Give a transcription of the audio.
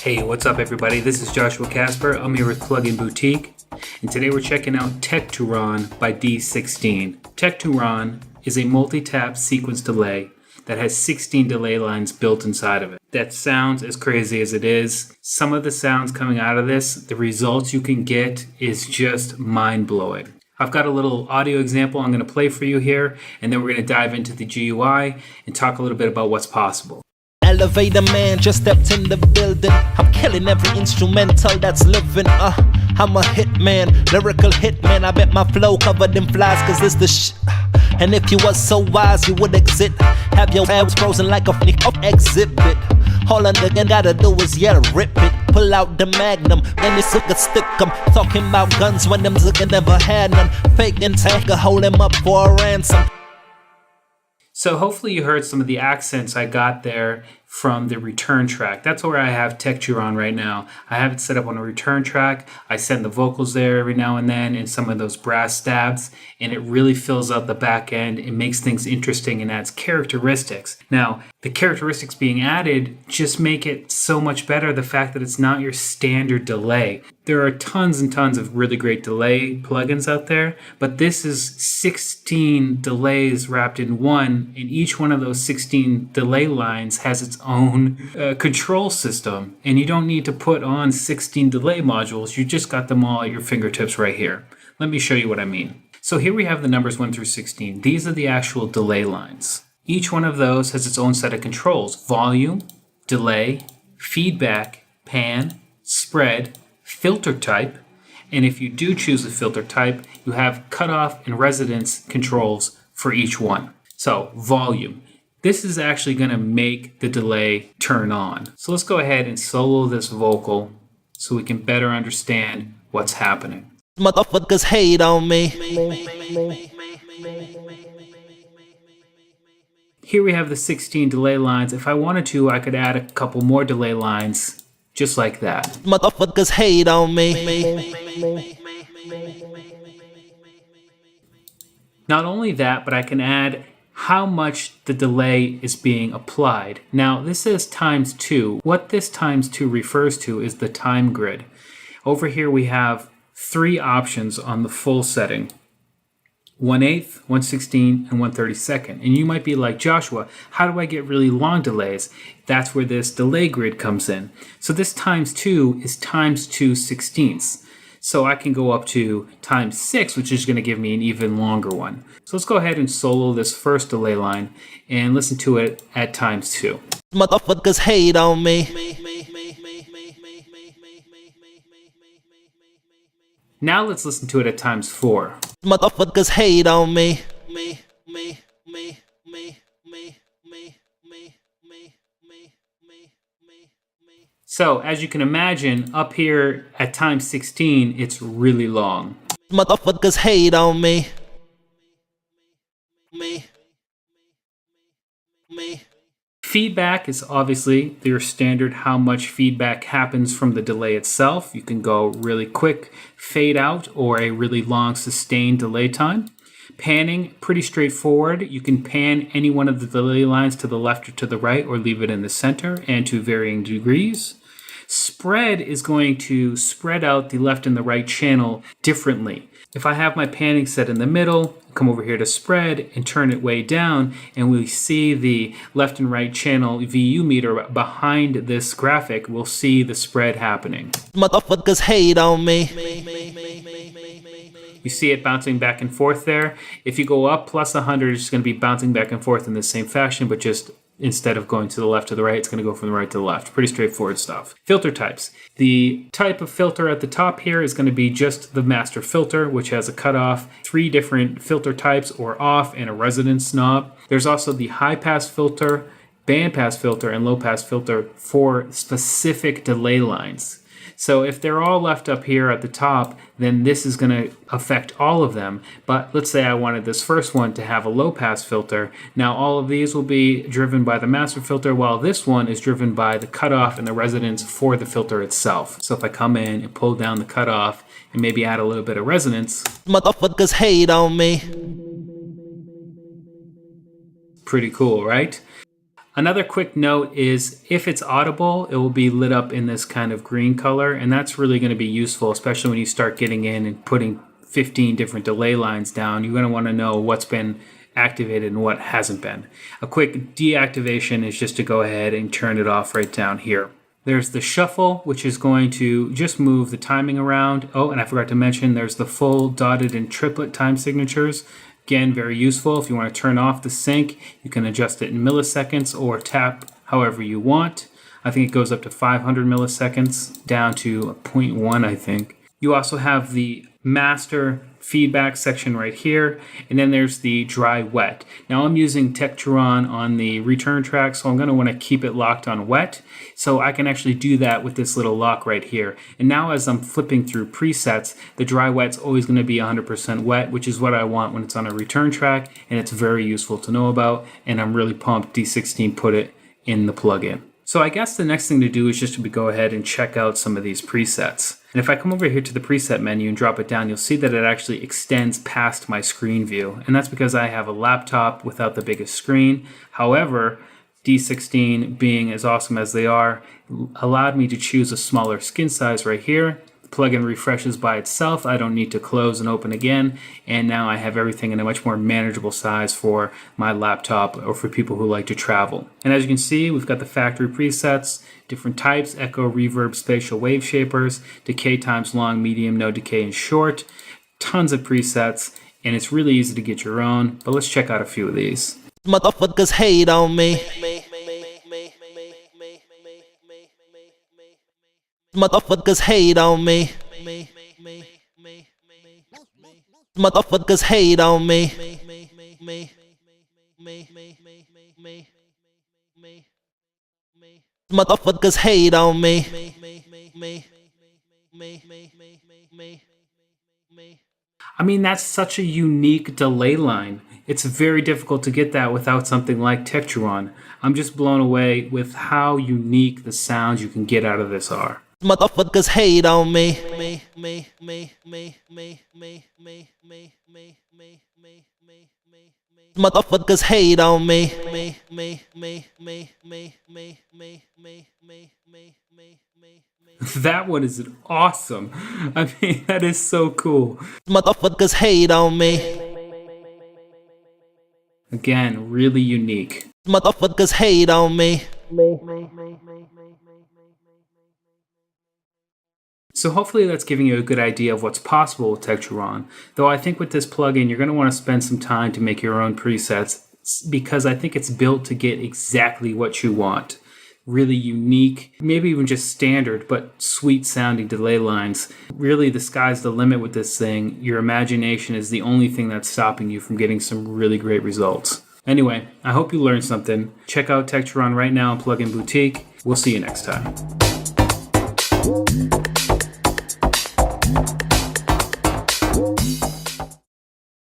Hey, what's up everybody? This is Joshua Casper. I'm here with Plugin Boutique, and today we're checking out Tekturon by D16. Tekturon is a multi-tap sequence delay that has 16 delay lines built inside of it. That sounds as crazy as it is. Some of the sounds coming out of this, the results you can get is just mind-blowing. I've got a little audio example I'm going to play for you here, and then we're going to dive into the GUI and talk a little bit about what's possible. Elevator man just stepped in the building. I'm killing every instrumental that's living. I'm a hitman, lyrical hitman. I bet my flow covered in flies, cause it's the shit. And if you was so wise, you would exit. Have your abs frozen like a exhibit. All a nigga gotta do is rip it. Pull out the magnum, then you sucker stick 'em. Talking about guns when them zucker never had none. Fake and tanker, hold him up for a ransom. So hopefully you heard some of the accents I got there from the return track. That's where I have Tekturon right now. I have it set up on a return track. I send the vocals there every now and then and some of those brass stabs, and it really fills out the back end. It makes things interesting and adds characteristics. Now, the characteristics being added just make it so much better, the fact that it's not your standard delay. There are tons and tons of really great delay plugins out there, but this is 16 delays wrapped in one, and each one of those 16 delay lines has its own control system, and you don't need to put on 16 delay modules. You just got them all at your fingertips right here. Let me show you what I mean. So here we have the numbers 1 through 16. These are the actual delay lines. Each one of those has its own set of controls: volume, delay, feedback, pan, spread, filter type, and if you do choose a filter type, you have cutoff and resonance controls for each one. So volume. This is actually going to make the delay turn on. So let's go ahead and solo this vocal so we can better understand what's happening. Motherfuckers hate on me. Here we have the 16 delay lines. If I wanted to, I could add a couple more delay lines just like that. Motherfuckers hate on me. Not only that, but I can add how much the delay is being applied. Now, this says times 2. What this times 2 refers to is the time grid. Over here we have 3 options on the full setting: 1/8, 1/16, and 1/32. And you might be like, Joshua, how do I get really long delays? That's where this delay grid comes in. So this times 2 is times 2/16. So I can go up to times 6, which is going to give me an even longer one. So let's go ahead and solo this first delay line and listen to it at times 2. Motherfuckers hate on me. Now let's listen to it at times 4. Motherfuckers hate on me. So as you can imagine, up here at times 16, it's really long. Motherfuckers hate on me. Feedback is obviously your standard how much feedback happens from the delay itself. You can go really quick fade out or a really long sustained delay time. Panning, pretty straightforward. You can pan any one of the delay lines to the left or to the right, or leave it in the center and to varying degrees. Spread is going to spread out the left and the right channel differently. If I have my panning set in the middle, come over here to spread and turn it way down, and we see the left and right channel VU meter behind this graphic. We'll see the spread happening. Motherfuckers hate on me. You see it bouncing back and forth there. If you go up plus 100, it's going to be bouncing back and forth in the same fashion, but just instead of going to the left to the right, it's going to go from the right to the left. Pretty straightforward stuff. Filter types. The type of filter at the top here is going to be just the master filter, which has a cutoff, 3 different filter types, or off, and a resonance knob. There's also the high pass filter, band pass filter, and low pass filter for specific delay lines. So if they're all left up here at the top, then this is going to affect all of them. But let's say I wanted this first one to have a low pass filter. Now all of these will be driven by the master filter, while this one is driven by the cutoff and the resonance for the filter itself. So if I come in and pull down the cutoff and maybe add a little bit of resonance, Motherfuckers hate on me. pretty cool, right? Another quick note is if it's audible, it will be lit up in this kind of green color, and that's really going to be useful, especially when you start getting in and putting 15 different delay lines down. You're going to want to know what's been activated and what hasn't been. A quick deactivation is just to go ahead and turn it off right down here. There's the shuffle, which is going to just move the timing around. Oh, and I forgot to mention there's the full dotted and triplet time signatures. Again, very useful. If you want to turn off the sync, you can adjust it in milliseconds or tap however you want. I think it goes up to 500 milliseconds, down to 0.1, I think. You also have the master feedback section right here, and then there's the dry wet. Now I'm using Tekturon on the return track, so I'm going to want to keep it locked on wet, so I can actually do that with this little lock right here. And now as I'm flipping through presets, the dry wet's always going to be 100% wet, which is what I want when it's on a return track, and it's very useful to know about, and I'm really pumped D16 put it in the plugin. So I guess the next thing to do is just to go ahead and check out some of these presets. And if I come over here to the preset menu and drop it down, you'll see that it actually extends past my screen view. And that's because I have a laptop without the biggest screen. However, D16 being as awesome as they are, allowed me to choose a smaller skin size right here. The plugin refreshes by itself. I don't need to close and open again. And now I have everything in a much more manageable size for my laptop or for people who like to travel. And as you can see, we've got the factory presets, different types, echo, reverb, spatial wave shapers, decay times long, medium, no decay, and short. Tons of presets, and it's really easy to get your own. But let's check out a few of these. Motherfuckers hate on me. Motherfuckers hate on me. Motherfuckers hate on me. Motherfuckers hate on me. I mean, that's such a unique delay line. It's very difficult to get that without something like Tekturon. I'm just blown away with how unique the sounds you can get out of this are. Motherfuckers hate on me. Motherfuckers hate on me. That one is awesome. I mean, that is so cool. Motherfuckers hate on me. Again, really unique. Motherfuckers hate on me. So hopefully that's giving you a good idea of what's possible with Tekturon. Though I think with this plugin, you're going to want to spend some time to make your own presets because I think it's built to get exactly what you want. Really unique, maybe even just standard, but sweet sounding delay lines. Really, the sky's the limit with this thing. Your imagination is the only thing that's stopping you from getting some really great results. Anyway, I hope you learned something. Check out Tekturon right now on Plugin Boutique. We'll see you next time.